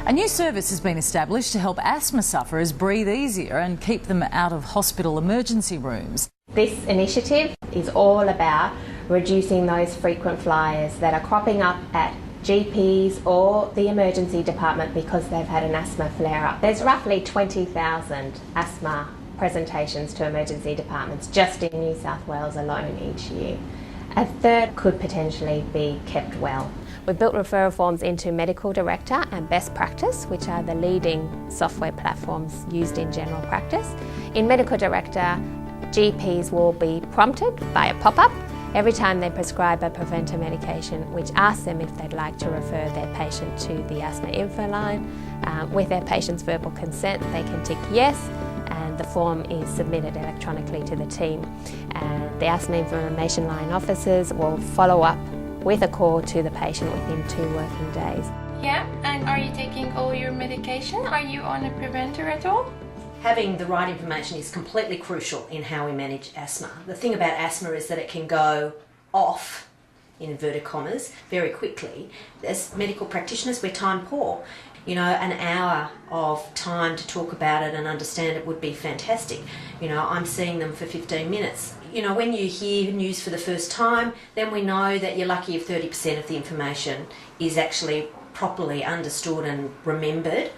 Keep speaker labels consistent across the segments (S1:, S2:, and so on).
S1: A new service has been established to help asthma sufferers breathe easier and keep them out of hospital emergency rooms.
S2: This initiative is all about reducing those frequent flyers that are cropping up at GPs or the emergency department because they've had an asthma flare-up. There's roughly 20,000 asthma presentations to emergency departments just in New South Wales alone each year. A third could potentially be kept well.
S3: We've built referral forms into Medical Director and Best Practice, which are the leading software platforms used in general practice. In Medical Director, GPs will be prompted by a pop-up every time they prescribe a preventer medication, which asks them if they'd like to refer their patient to the asthma info line. With their patient's verbal consent, they can tick yes, and the form is submitted electronically to the team. And the asthma information line officers will follow up with a call to the patient within 2 working days.
S4: Yeah, and are you taking all your medication? Are you on a preventer at all?
S5: Having the right information is completely crucial in how we manage asthma. The thing about asthma is that it can go off, in inverted commas, very quickly. As medical practitioners, we're time poor. You know, an hour of time to talk about it and understand it would be fantastic. You know, I'm seeing them for 15 minutes. You know, when you hear news for the first time, then we know that you're lucky if 30% of the information is actually properly understood and remembered.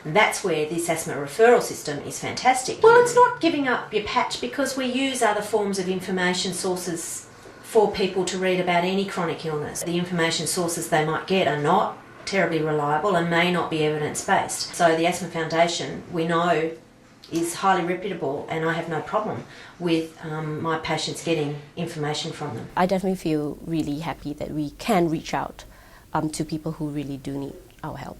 S5: And that's where this asthma referral system is fantastic. Well, it's not giving up your patch because we use other forms of information sources for people to read about any chronic illness. The information sources they might get are not terribly reliable and may not be evidence-based. So the Asthma Foundation, we know, is highly reputable, and I have no problem with my patients getting information from them.
S6: I definitely feel really happy that we can reach out to people who really do need our help.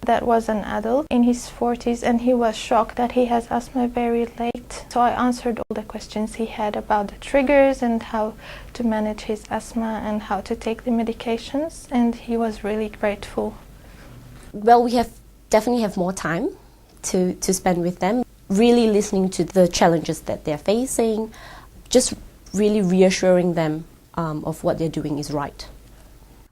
S7: That was an adult in his 40s, and he was shocked that he has asthma very late. So I answered all the questions he had about the triggers and how to manage his asthma and how to take the medications, and he was really grateful.
S6: Well, we definitely have more time to spend with them, really listening to the challenges that they're facing, just really reassuring them of what they're doing is right.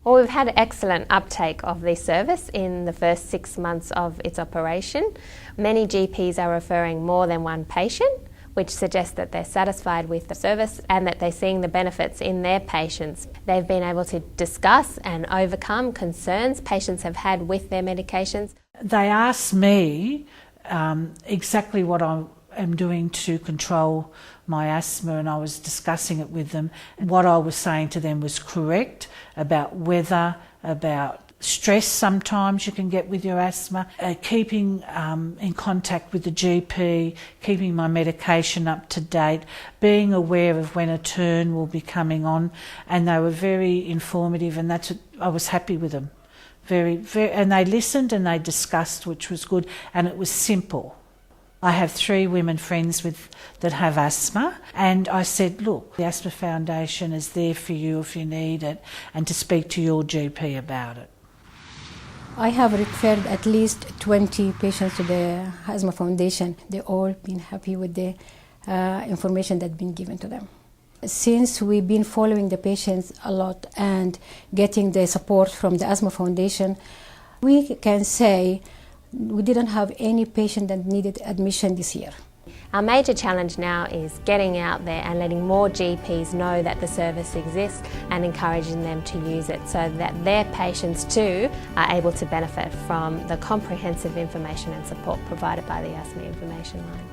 S3: Well, we've had excellent uptake of this service in the first 6 months of its operation. Many GPs are referring more than one patient, which suggests that they're satisfied with the service and that they're seeing the benefits in their patients. They've been able to discuss and overcome concerns patients have had with their medications.
S8: They asked me exactly what I am doing to control my asthma, and I was discussing it with them. What I was saying to them was correct about weather, about stress sometimes you can get with your asthma, keeping in contact with the GP, keeping my medication up to date, being aware of when a turn will be coming on, and they were very informative, and that's what, I was happy with them. Very, and they listened and they discussed, which was good, and it was simple. I have 3 women friends that have asthma, and I said, look, the Asthma Foundation is there for you if you need it, and to speak to your GP about it.
S9: I have referred at least 20 patients to the Asthma Foundation. They've all been happy with the information that's been given to them. Since we've been following the patients a lot and getting the support from the Asthma Foundation, we can say we didn't have any patient that needed admission this year.
S3: Our major challenge now is getting out there and letting more GPs know that the service exists and encouraging them to use it so that their patients too are able to benefit from the comprehensive information and support provided by the Asthma Information Line.